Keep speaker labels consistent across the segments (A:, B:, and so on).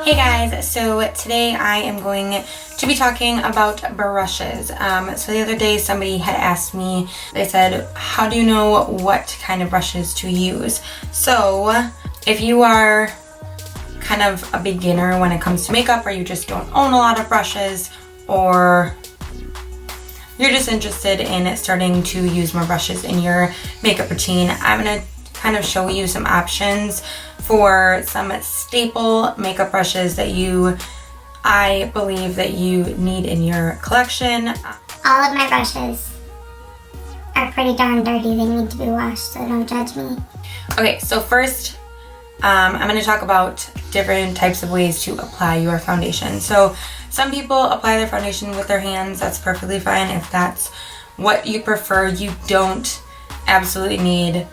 A: Hey guys, so today I am going to be talking about brushes. So the other day somebody had asked me, they said, how do you know what kind of brushes to use? So if you are kind of a beginner when it comes to makeup, or you just don't own a lot of brushes, or you're just interested in starting to use more brushes in your makeup routine, I'm going to kind of show you some options for some staple makeup brushes that I believe that you need in your collection.
B: All of my brushes are pretty darn dirty. They need to be washed, so don't judge me.
A: Okay, so first I'm going to talk about different types of ways to apply your foundation. So some people apply their foundation with their hands. That's perfectly fine. If that's what you prefer, you don't absolutely need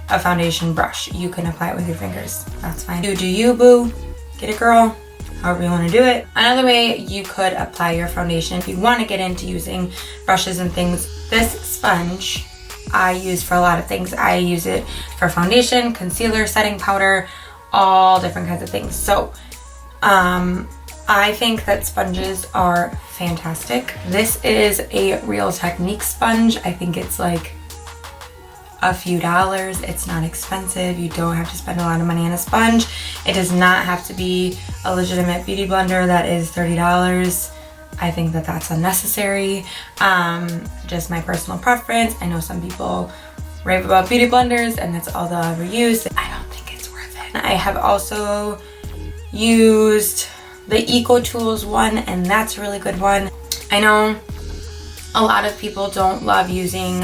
A: a foundation brush. You can apply it with your fingers. That's fine. You do you, boo. Get it, girl. However you want to do it. Another way you could apply your foundation, if you want to get into using brushes and things, this sponge I use for a lot of things. I use it for foundation, concealer, setting powder, all different kinds of things. So I think that sponges are fantastic. This is a Real Technique sponge. I think it's like a few dollars. It's not expensive. You don't have to spend a lot of money on a sponge. It does not have to be a legitimate beauty blender that is $30. I think that that's unnecessary. Just my personal preference. I know some people rave about beauty blenders and that's all they'll ever use. I don't think it's worth it. I have also used the Eco Tools one, and that's a really good one. I know a lot of people don't love using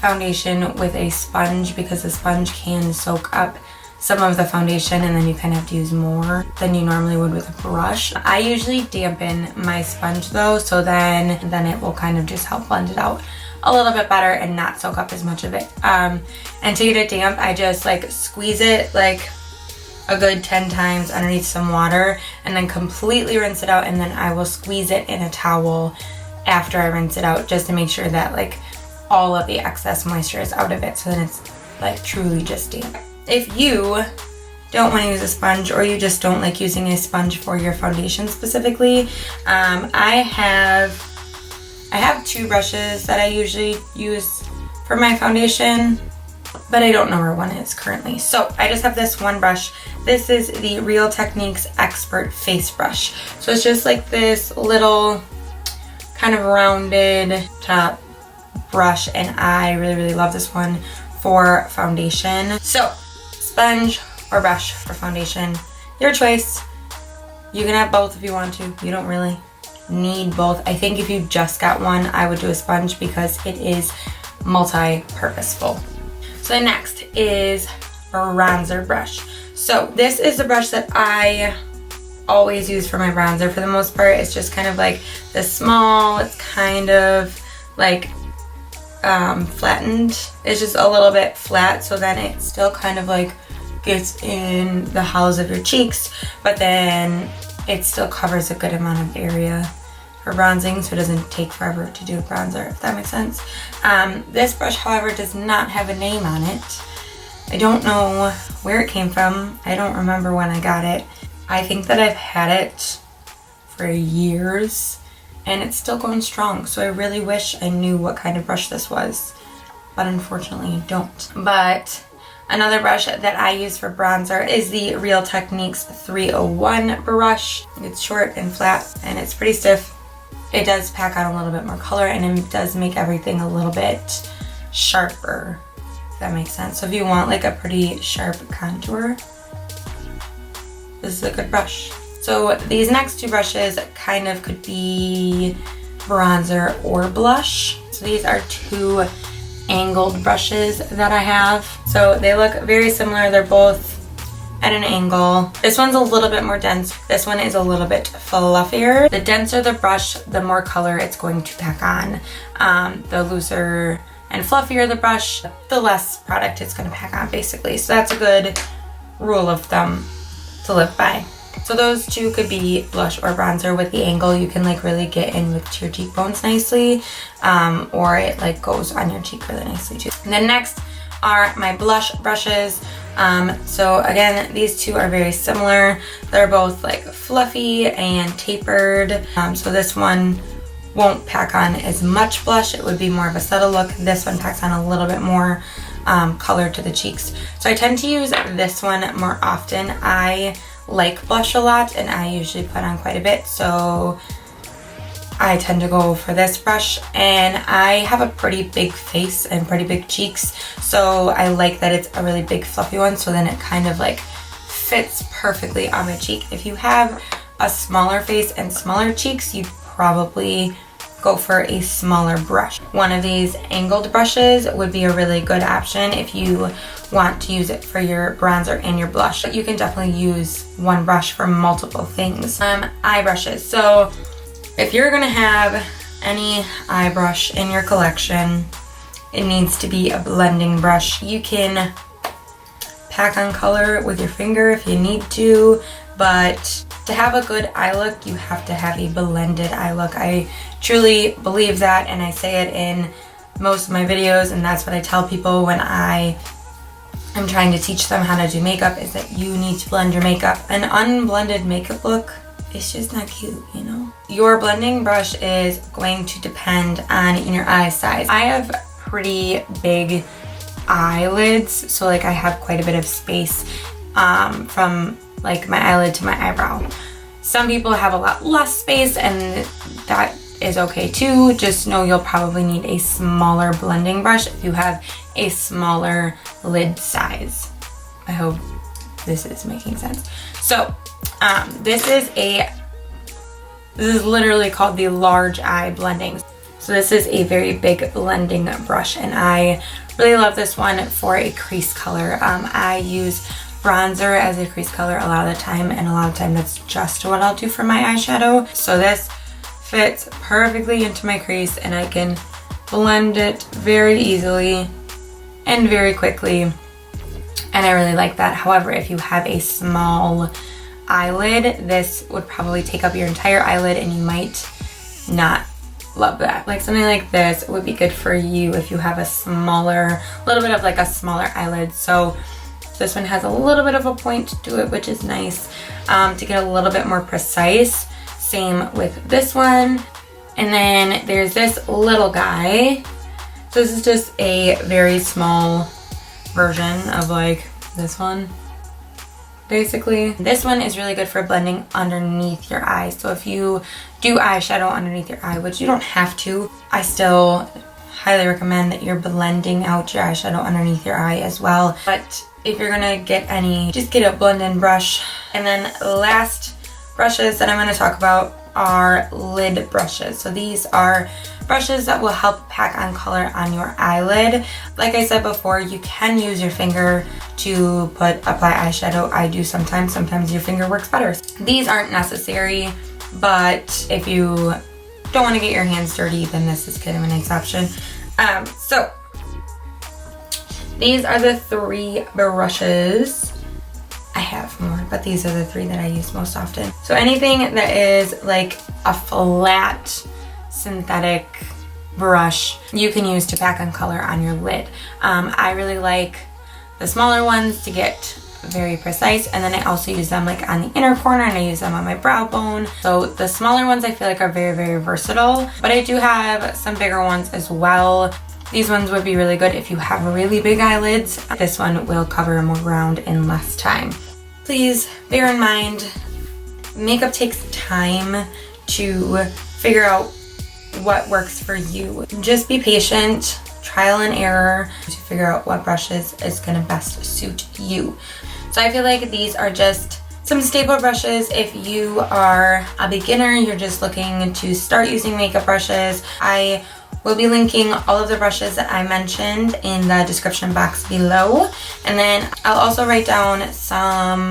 A: foundation with a sponge because the sponge can soak up some of the foundation and then you kind of have to use more than you normally would with a brush. I usually dampen my sponge though, so then it will kind of just help blend it out a little bit better and not soak up as much of it. And to get it damp, I just like squeeze it like a good 10 times underneath some water and then completely rinse it out, and then I will squeeze it in a towel after I rinse it out just to make sure that like all of the excess moisture is out of it, so then it's like truly just damp. If you don't want to use a sponge, or you just don't like using a sponge for your foundation specifically, I have two brushes that I usually use for my foundation, but I don't know where one is currently. So I just have this one brush. This is the Real Techniques Expert Face Brush. So it's just like this little kind of rounded top brush, and I really love this one for foundation. So sponge or brush for foundation, your choice. You can have both if you want to. You don't really need both. I think if you just got one, I would do a sponge because it is multi-purposeful. So the next is bronzer brush. So this is the brush that I always use for my bronzer for the most part. It's just kind of like this small, it's kind of like flattened. It's just a little bit flat, so then it still kind of like gets in the hollows of your cheeks, but then it still covers a good amount of area for bronzing, so it doesn't take forever to do a bronzer, if that makes sense. This brush, however, does not have a name on it. I don't know where it came from. I don't remember when I got it. I think that I've had it for years and it's still going strong, so I really wish I knew what kind of brush this was, but unfortunately I don't. But another brush that I use for bronzer is the Real Techniques 301 brush. It's short and flat and it's pretty stiff. It does pack on a little bit more color, and it does make everything a little bit sharper, if that makes sense. So if you want like a pretty sharp contour, this is a good brush. So these next two brushes kind of could be bronzer or blush. So these are two angled brushes that I have. So they look very similar. They're both at an angle. This one's a little bit more dense. This one is a little bit fluffier. The denser the brush, the more color it's going to pack on. The looser and fluffier the brush, the less product it's going to pack on, basically. So that's a good rule of thumb to live by. So those two could be blush or bronzer. With the angle, you can like really get in with your cheekbones nicely, or it like goes on your cheek really nicely too. And then next, are my blush brushes. So again, these two are very similar. They're both like fluffy and tapered. So this one won't pack on as much blush. It would be more of a subtle look. This one packs on a little bit more color to the cheeks. So I tend to use this one more often. I like blush a lot and I usually put on quite a bit. So I tend to go for this brush, and I have a pretty big face and pretty big cheeks, so I like that it's a really big fluffy one, so then it kind of like fits perfectly on my cheek. If you have a smaller face and smaller cheeks, you probably go for a smaller brush. One of these angled brushes would be a really good option if you want to use it for your bronzer and your blush. But you can definitely use one brush for multiple things. Eye brushes. So if you're gonna have any eye brush in your collection, it needs to be a blending brush. You can pack on color with your finger if you need to, but to have a good eye look, you have to have a blended eye look. I truly believe that, and I say it in most of my videos, and that's what I tell people when I am trying to teach them how to do makeup, is that you need to blend your makeup. An unblended makeup look, it's just not cute, you know? Your blending brush is going to depend on your eye size. I have pretty big eyelids, so like I have quite a bit of space from like my eyelid to my eyebrow. Some people have a lot less space, and that is okay too. Just know you'll probably need a smaller blending brush if you have a smaller lid size. I hope this is making sense. So this is literally called the large eye blending. So this is a very big blending brush, and I really love this one for a crease color. I use bronzer as a crease color a lot of the time, and a lot of the time that's just what I'll do for my eyeshadow. So this fits perfectly into my crease, and I can blend it very easily and very quickly, and I really like that. However, if you have a small eyelid, this would probably take up your entire eyelid, and you might not love that. Like something like this would be good for you if you have a smaller, little bit of like a smaller eyelid. So this one has a little bit of a point to it, which is nice to get a little bit more precise. Same with this one. And then there's this little guy. So this is just a very small version of like this one, basically. This one is really good for blending underneath your eye. So if you do eyeshadow underneath your eye, which you don't have to, I still highly recommend that you're blending out your eyeshadow underneath your eye as well. But if you're gonna get any, just get a blend-in brush. And then last brushes that I'm gonna talk about are lid brushes. So these are brushes that will help pack on color on your eyelid. Like I said before, you can use your finger to apply eyeshadow. I do sometimes your finger works better. These aren't necessary, but if you don't want to get your hands dirty, then this is kind of a nice option. So these are the 3 brushes. I have more, but these are the 3 that I use most often. So anything that is like a flat synthetic brush, you can use to pack on color on your lid. I really like the smaller ones to get very precise, and then I also use them like on the inner corner, and I use them on my brow bone. So the smaller ones I feel like are very, very versatile, but I do have some bigger ones as well. These ones would be really good if you have really big eyelids. This one will cover more ground in less time. Please bear in mind, makeup takes time to figure out what works for you. Just be patient, trial and error to figure out what brushes is gonna best suit you. So I feel like these are just some staple brushes. If you are a beginner, you're just looking to start using makeup brushes, I will be linking all of the brushes that I mentioned in the description box below. And then I'll also write down some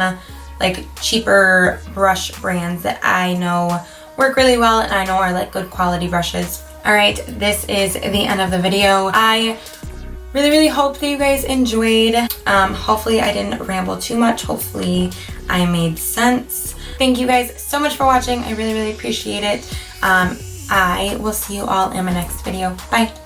A: like cheaper brush brands that I know work really well and I know are like good quality brushes. All right, this is the end of the video. I really hope that you guys enjoyed. Hopefully I didn't ramble too much. Hopefully I made sense. Thank you guys so much for watching. I really appreciate it. I will see you all in my next video. Bye.